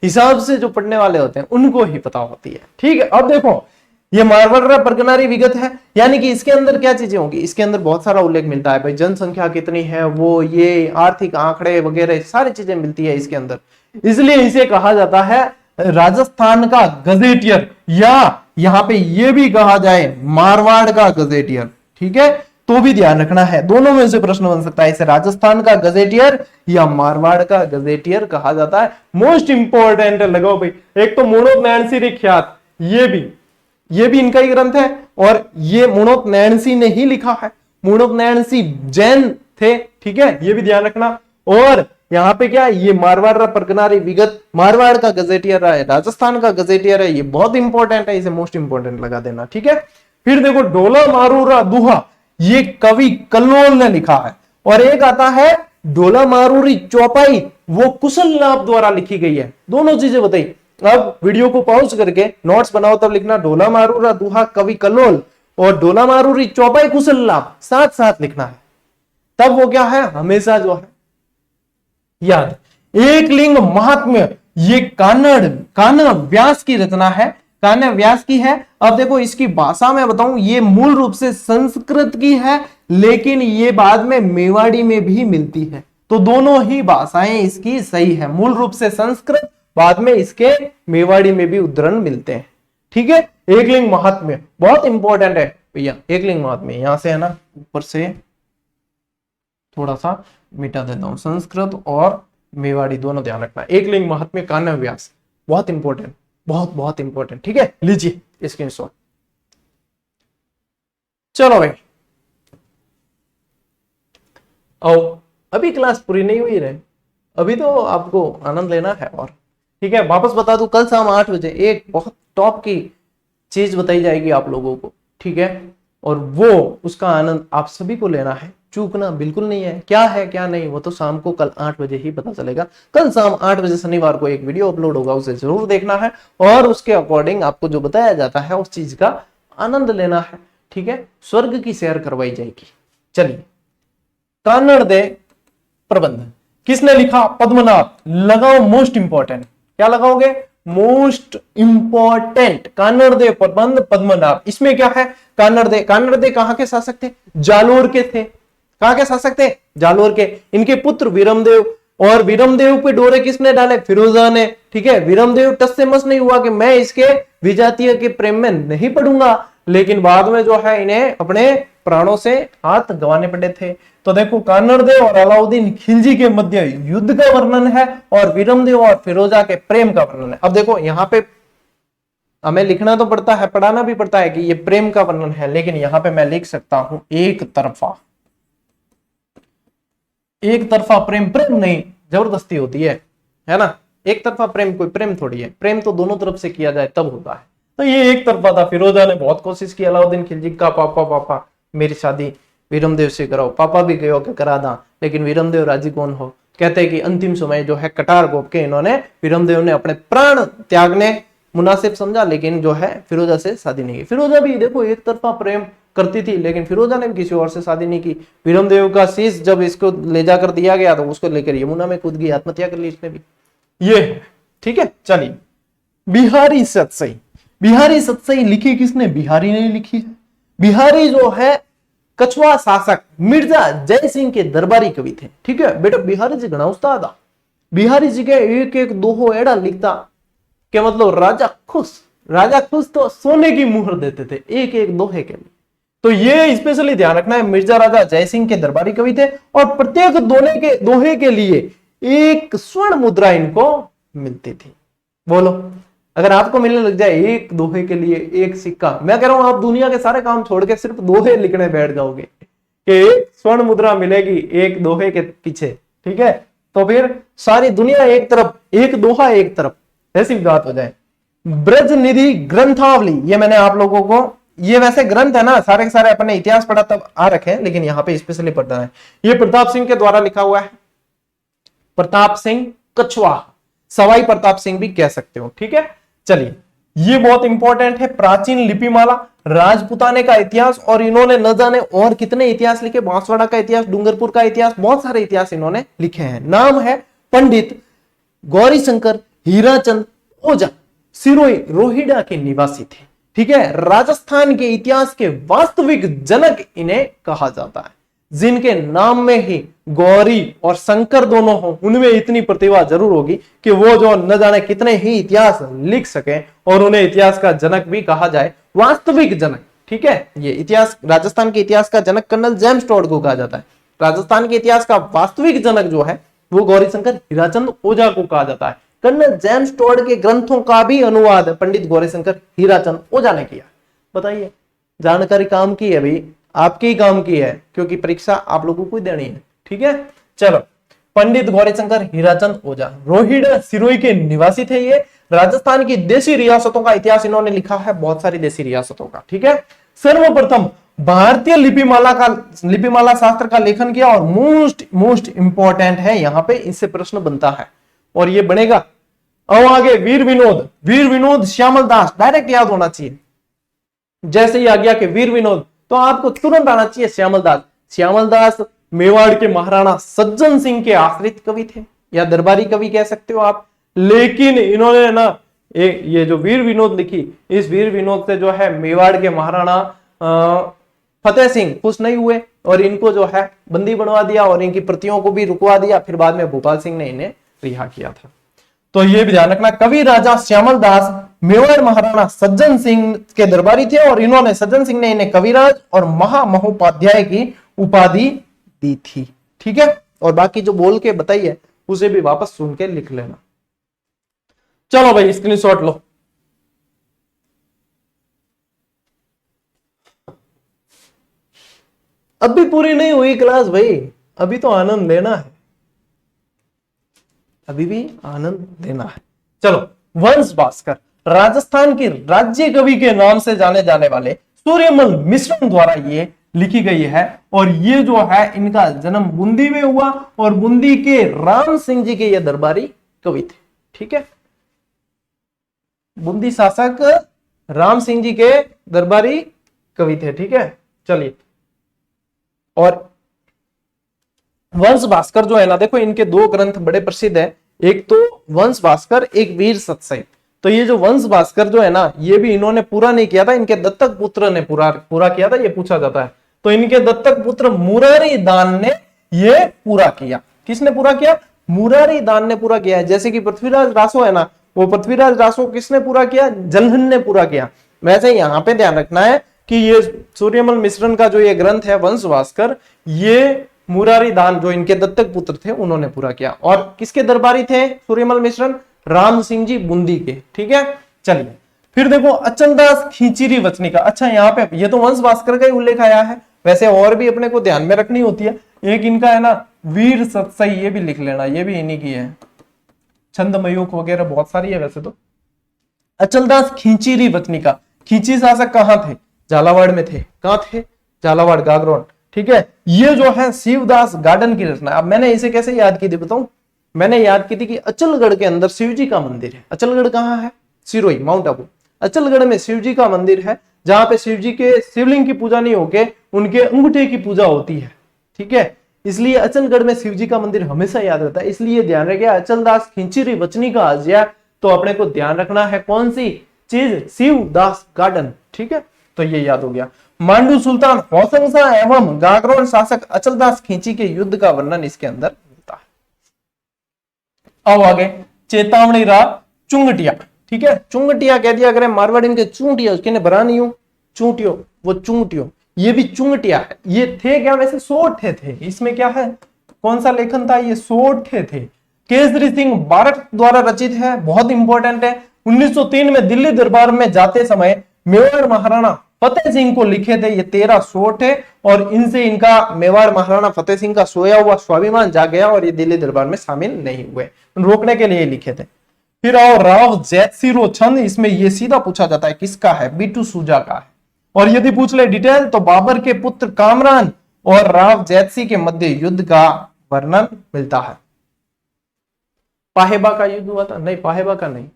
A: हिसाब से जो पढ़ने वाले होते हैं उनको ही पता होती है, ठीक है। अब देखो ये मारवाड़ परगनारी विगत है, यानी कि इसके अंदर क्या चीजें होंगी, इसके अंदर बहुत सारा उल्लेख मिलता है भाई, जनसंख्या कितनी है, वो ये आर्थिक आंकड़े वगैरह सारी चीजें मिलती है इसके अंदर। इसलिए इसे कहा जाता है राजस्थान का गजेटियर, या यहां पे ये भी कहा जाए मारवाड़ का गजेटियर, ठीक है। तो भी ध्यान रखना है, दोनों में से प्रश्न बन सकता है, इसे राजस्थान का गजेटियर या मारवाड़ का गजेटियर कहा जाता है। मोस्ट इंपॉर्टेंट लगाओ भाई, एक तो मुणोत नैणसी ख्यात, ये भी इनका ही ग्रंथ है, और ये मुणोत नैणसी ने ही लिखा है, मुणोत नैणसी जैन थे, ठीक है, ये भी ध्यान रखना। और यहाँ पे क्या, ये मारवाड़ परगनारी विगत मारवाड़ का गजेटियर है, राजस्थान का गजेटियर है, ये बहुत इंपॉर्टेंट है, इसे मोस्ट इंपॉर्टेंट लगा देना, ठीक है। फिर देखो डोला मारूरा दुहा, ये कवि कल्लोल ने लिखा है। और एक आता है डोला मारूरी चौपाई, वो कुशल नाथ द्वारा लिखी गई है। दोनों चीजें बताई। अब वीडियो को पॉज करके नोट्स बनाओ, तब लिखना डोला मारूरा दुहा कवि कल्लोल और डोला मारूरी चौपाई कुशल नाथ साथ साथ लिखना है, तब वो क्या है हमेशा जो है याद। एक लिंग महात्म्य, ये कान्ह व्यास की रचना है, कान्ह व्यास की है। अब देखो इसकी भाषा में बताऊं, ये मूल रूप से संस्कृत की है, लेकिन ये बाद में मेवाड़ी में भी मिलती है, तो दोनों ही भाषाएं इसकी सही है। मूल रूप से संस्कृत, बाद में इसके मेवाड़ी में भी उद्धरण मिलते हैं, ठीक है। एक लिंग महात्म्य बहुत इंपॉर्टेंट है भैया, एक लिंग महात्म्य यहां से है ना, ऊपर से थोड़ा सा मिटा देता हूं, संस्कृत और मेवाड़ी दोनों ध्यान रखना। एक लिंग महात्म्य कान्ह व्यास बहुत इंपॉर्टेंट, बहुत बहुत इंपॉर्टेंट, ठीक है, लीजिए स्क्रीनशॉट। चलो भाई आओ, अभी क्लास पूरी नहीं हुई रहे, अभी तो आपको आनंद लेना है। और ठीक है, वापस बता दूं, कल शाम 8 बजे एक बहुत टॉप की चीज बताई जाएगी आप लोगों को, ठीक है, और वो उसका आनंद आप सभी को लेना है, चूकना बिल्कुल नहीं है। क्या है क्या नहीं वो तो शाम को कल 8 बजे ही पता चलेगा। कल शाम 8 बजे शनिवार को एक वीडियो अपलोड होगा, उसे जरूर देखना है और उसके अकॉर्डिंग आपको जो बताया जाता है उस चीज का आनंद लेना है, ठीक है। स्वर्ग की सैर करवाई जाएगी। चलिए, कानड़ दे प्रबंध किसने लिखा, पद्मनाभ। लगाओ मोस्ट इंपॉर्टेंट, क्या लगाओगे, मोस्ट इंपॉर्टेंट, कानड़ दे प्रबंध पद्मनाभ। इसमें क्या है, कानड़ दे कहां के शासक थे, जालोर के थे। कहां के शासक थे, जालोर के। इनके पुत्र वीरमदेव, और वीरमदेव पे डोरे किसने डाले, फिरोजा ने, ठीक है। वीरमदेव टस से मस नहीं हुआ कि मैं इसके विजातीय के प्रेम में नहीं पड़ूंगा, लेकिन बाद में जो है इन्हें अपने प्राणों से हाथ गंवाने पड़े थे। तो देखो, कानड़देव और अलाउद्दीन खिलजी के मध्य युद्ध का वर्णन है और वीरमदेव और फिरोजा के प्रेम का वर्णन है। अब देखो यहां पे हमें लिखना तो पड़ता है, पढ़ाना भी पड़ता है कि ये प्रेम का वर्णन है, लेकिन यहां पे मैं लिख सकता हूं एक तरफा प्रेम। प्रेम नहीं, जबरदस्ती होती है ना। एक तरफा प्रेम कोई प्रेम थोड़ी है, प्रेम तो दोनों तरफ से किया जाए तब होता है। तो ये एक तरफा था। फिरोजा ने बहुत कोशिश की, अलाउद्दीन खिलजी का पापा मेरी शादी वीरमदेव से कराओ। पापा भी गयो कि करा दा, लेकिन वीरमदेव राजी कौन हो। कहते हैं कि अंतिम समय जो है कटार गोप के इन्होंने, वीरमदेव ने अपने प्राण त्यागने मुनासिब समझा, लेकिन जो है फिरोजा से शादी नहीं की। फिरोजा भी देखो एक तरफा प्रेम करती थी, लेकिन फिरोजा ने भी किसी और से शादी नहीं की। वीरमदेव का शीश जब इसको ले जाकर दिया गया तो उसको लेकर यमुना में कूद गई, आत्महत्या कर ली इसने भी। ये है, ठीक है। चलिए, बिहारी सतसई। बिहारी सतसई लिखी किसने? बिहारी ने लिखी है। बिहारी जो है कछुआ शासक मिर्जा जय सिंह के दरबारी कवि थे, ठीक है बेटा। बिहारी जी घना उस्ताद था। बिहारी जी के एक एक दोहो एड़ा लिखता कि मतलब राजा खुश तो सोने की मुहर देते थे एक एक दोहे के लिए। तो ये स्पेशली ध्यान रखना है, मिर्जा राजा जय सिंह के दरबारी कवि थे और प्रत्येक दोहे के लिए एक स्वर्ण मुद्रा इनको मिलती थी। बोलो, अगर आपको मिलने लग जाए एक दोहे के लिए एक सिक्का, मैं कह रहा हूं आप दुनिया के सारे काम छोड़ के सिर्फ दोहे लिखने बैठ जाओगे कि एक स्वर्ण मुद्रा मिलेगी एक दोहे के पीछे, ठीक है। तो फिर सारी दुनिया एक तरफ, एक दोहा एक तरफ, ऐसी बात हो जाए। ब्रज निधि ग्रंथावली, ये मैंने आप लोगों को, ये वैसे ग्रंथ है ना, सारे के सारे अपने इतिहास पढ़ा तब आ रखे हैं, लेकिन यहाँ पे स्पेशली पढ़ना है। ये प्रताप सिंह के द्वारा लिखा हुआ है, प्रताप सिंह कछुआ, सवाई प्रताप सिंह भी कह सकते हो, ठीक है। चलिए, ये बहुत इंपॉर्टेंट है। प्राचीन लिपिमाला, राजपुताने का इतिहास, और इन्होंने न जाने और कितने इतिहास लिखे, बांसवाड़ा का इतिहास, डूंगरपुर का इतिहास, बहुत सारे इतिहास इन्होंने लिखे हैं। नाम है पंडित गौरीशंकर हीराचंद ओझा, सिरोही रोहिड़ा के निवासी थे, ठीक है। राजस्थान के इतिहास के वास्तविक जनक इन्हें कहा जाता है। जिनके नाम में ही गौरी और शंकर दोनों हो, उनमें इतनी प्रतिभा जरूर होगी कि वो जो न जाने कितने ही इतिहास लिख सके और उन्हें इतिहास का जनक भी कहा जाए, वास्तविक जनक, ठीक है। ये इतिहास, राजस्थान के इतिहास का जनक कर्नल जेम्स टॉड को कहा जाता है। राजस्थान के इतिहास का वास्तविक जनक जो है वो गौरीशंकर हीराचंद ओझा को कहा जाता है। कर्नल जेम्स टॉड के ग्रंथों का भी अनुवाद पंडित गौरीशंकर हीराचंद ओझा ने किया। बताइए, जानकारी काम की है भाई, आपकी काम की है, क्योंकि परीक्षा आप लोगों को देनी है, ठीक है। चलो, पंडित गौरीशंकर हीराचंद ओझा रोहिड़ा सिरोही के निवासी थे। ये राजस्थान की देशी रियासतों का इतिहास इन्होंने लिखा है, बहुत सारी देशी रियासतों का, ठीक है। सर्वप्रथम भारतीय लिपिमाला शास्त्र का लेखन किया और मोस्ट इंपॉर्टेंट है, यहां पे इससे प्रश्न बनता है और ये बनेगा। अब आगे वीर विनोद श्यामल दास, डायरेक्ट याद होना चाहिए। जैसे ही आ गया कि वीर विनोद, तो आपको तुरंत आना चाहिए श्यामल दास मेवाड़ के महाराणा सज्जन सिंह के आश्रित कवि थे या दरबारी कवि कह सकते हो आप। लेकिन इन्होंने ना ये जो वीर विनोद लिखी, इस वीर विनोद से जो है मेवाड़ के महाराणा फतेह सिंह खुश नहीं हुए और इनको जो है बंदी बनवा दिया और इनकी प्रतियों को भी रुकवा दिया। फिर बाद में भोपाल सिंह ने इन्हें रिहा किया था। तो ये भी ध्यान रखना, कवि राजा श्यामल दास मेवाड़ महाराणा सज्जन सिंह के दरबारी थे और इन्होंने, सज्जन सिंह ने इन्हें कविराज और महामहोपाध्याय की उपाधि दी थी, ठीक है। और बाकी जो बोल के बताइए उसे भी वापस सुन के लिख लेना। चलो भाई, स्क्रीनशॉट लो। अभी पूरी नहीं हुई क्लास भाई, अभी तो आनंद लेना है, अभी भी आनंद देना है। चलो, वंश भास्कर राजस्थान के राज्य कवि के नाम से जाने जाने वाले सूर्यमल मिश्रण द्वारा ये लिखी गई है और ये जो है इनका जन्म बूंदी में हुआ और बूंदी के राम सिंह जी के ये दरबारी कवि थे, ठीक है। बूंदी शासक राम सिंह जी के दरबारी कवि थे, ठीक है। चलिए, और वंश भास्कर जो है ना, देखो इनके दो ग्रंथ बड़े प्रसिद्ध है, एक तो वंश भास्कर, एक वीर सतसई। तो ये जो वंश भास्कर जो है ना, ये भी इन्होंने पूरा नहीं किया था, इनके दत्तक पुत्र ने पूरा किया था, ये पूछा जाता है। तो इनके दत्तक पुत्र मुरारी दान ने ये पूरा किया। किसने पूरा किया? मुरारी दान ने पूरा किया है। जैसे कि पृथ्वीराज रासो है ना, वो पृथ्वीराज रासो किसने पूरा किया? जलहन ने पूरा किया। वैसे यहाँ पे ध्यान रखना है कि ये सूर्यमल मिश्रण का जो ये ग्रंथ है वंश भास्कर, ये मुरारी दान जो इनके दत्तक पुत्र थे उन्होंने पूरा किया। और किसके दरबारी थे सूर्यमल मिश्रण? राम सिंह जी बूंदी के, ठीक है। चलिए, फिर देखो अचलदास खींचीरी वचनिका। अच्छा, यहाँ पे ये तो वंश भास्कर का ही उल्लेख आया है, वैसे और भी अपने को ध्यान में रखनी होती है। एक इनका है ना वीर सतसई, ये भी लिख लेना, ये भी इन्हीं की है। छंद मयूख वगैरह बहुत सारी है वैसे तो। अचलदास खींचीरी वचनिका, खींची शासक कहाँ थे? झालावाड़ में थे। कहाँ थे? झालावाड़, गागरोन, ठीक है। ये जो है शिवदास गार्डन की रचना। अब मैंने इसे कैसे याद की थी बताऊं? मैंने याद की थी कि अचलगढ़ के अंदर शिव जी का मंदिर है। अचलगढ़ कहाँ है? सिरोही, माउंट आबू। अचलगढ़ में शिव जी का मंदिर है, जहां पे शिव जी के शिवलिंग की पूजा नहीं होके उनके अंगूठे की पूजा होती है। ठीक है, इसलिए अचलगढ़ में शिव जी का मंदिर हमेशा याद रहता है। इसलिए ध्यान रखिए, अचलदास खिंचीरी वचनी का आज्ञा, तो अपने को ध्यान रखना है कौन सी चीज, शिवदास गार्डन। ठीक है, तो ये याद हो गया। मांडू सुल्तान होसंगसा एवं गागरोन शासक अचलदास खिंची के युद्ध का वर्णन इसके अंदर मिलता है। अब आगे चेतावनी राग चुंगटिया। ठीक है, चुंगटिया कह दिया करें मारवाड़ी के चूंटिया, उसके बरा नहीं हूं चूंटियो, वो चुंगटियो, ये भी चुंगटिया है। ये थे क्या, वैसे सोठे थे। इसमें क्या है, कौन सा लेखन था, ये सोठे थे। केसरी सिंह बारक द्वारा रचित है, बहुत इंपॉर्टेंट है। 1903 में दिल्ली दरबार में जाते समय मेवाड़ महाराणा फतेह सिंह को लिखे थे। ये 13 सोठ है और इनसे इनका मेवाड़ महाराणा फतेह सिंह का सोया हुआ स्वाभिमान जाग गया और ये दिल्ली दरबार में शामिल नहीं हुए, रोकने के लिए लिखे थे। फिर आओ राव जैतसिरो छंद, इसमें ये सीधा पूछा जाता है किसका है, बीटू सूजा का है। और यदि पूछ ले डिटेल तो बाबर के पुत्र कामरान और राव जैतसी के मध्य युद्ध का वर्णन मिलता है। पाहेबा का युद्ध हुआ था, नहीं पाहेबा का नहीं,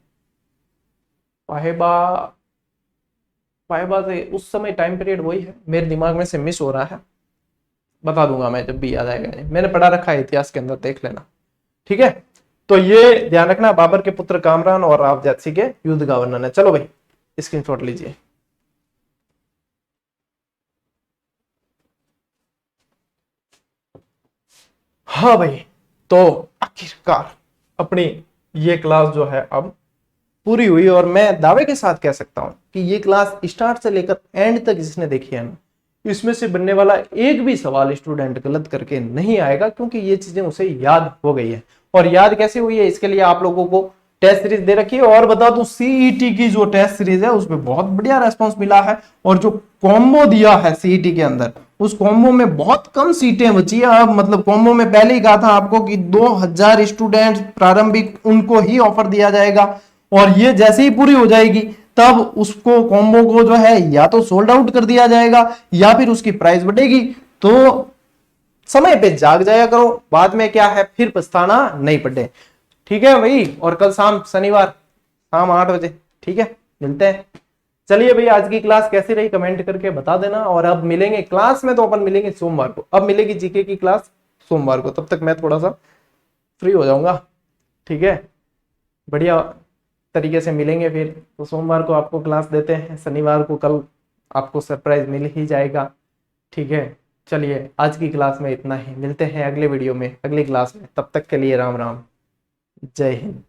A: पाहेबा से उस समय टाइम पीरियड वही है, मेरे दिमाग में से मिस हो रहा है, बता दूंगा मैं जब भी याद आएगा। मैंने पढ़ा रखा है इतिहास के अंदर, देख लेना। ठीक है, तो ये ध्यान रखना, बाबर के पुत्र कामरान और राव जैतसी के युद्ध का वर्णन है। चलो भाई स्क्रीनशॉट लीजिए। हाँ भाई, तो आखिरकार अपनी ये क्लास जो है अब पूरी हुई और मैं दावे के साथ कह सकता हूं कि ये क्लास स्टार्ट से लेकर एंड तक जिसने देखी है ना, इसमें से बनने वाला एक भी सवाल स्टूडेंट गलत करके नहीं आएगा, क्योंकि ये चीजें उसे याद हो गई है। और याद कैसे हुई है, इसके लिए आप लोगों को टेस्ट सीरीज दे रखी है। और बता दूं, सीईटी की जो टेस्ट सीरीज है उसमें बहुत बढ़िया रेस्पॉन्स मिला है। और जो कॉम्बो दिया है सीईटी के अंदर, उस कॉम्बो में बहुत कम सीटें बची है। अब मतलब कॉम्बो में पहले ही कहा था आपको कि 2000 स्टूडेंट प्रारंभिक उनको ही ऑफर दिया जाएगा, और ये जैसे ही पूरी हो जाएगी तब उसको कॉम्बो को जो है या तो सोल्ड आउट कर दिया जाएगा या फिर उसकी प्राइस बढ़ेगी। तो समय पे जाग जाया करो, बाद में क्या है फिर पछताना नहीं पड़े। ठीक है भाई, और कल शाम शनिवार शाम 8 बजे, ठीक है, मिलते हैं। चलिए भाई, आज की क्लास कैसी रही कमेंट करके बता देना। और अब मिलेंगे क्लास में, तो अपन मिलेंगे सोमवार को। अब मिलेगी जीके की क्लास सोमवार को, तब तक मैं थोड़ा सा फ्री हो जाऊंगा। ठीक है, बढ़िया तरीके से मिलेंगे फिर। तो सोमवार को आपको क्लास देते हैं, शनिवार को कल आपको सरप्राइज मिल ही जाएगा। ठीक है, चलिए आज की क्लास में इतना ही, मिलते हैं अगले वीडियो में अगली क्लास में। तब तक के लिए राम राम, जय हिंद।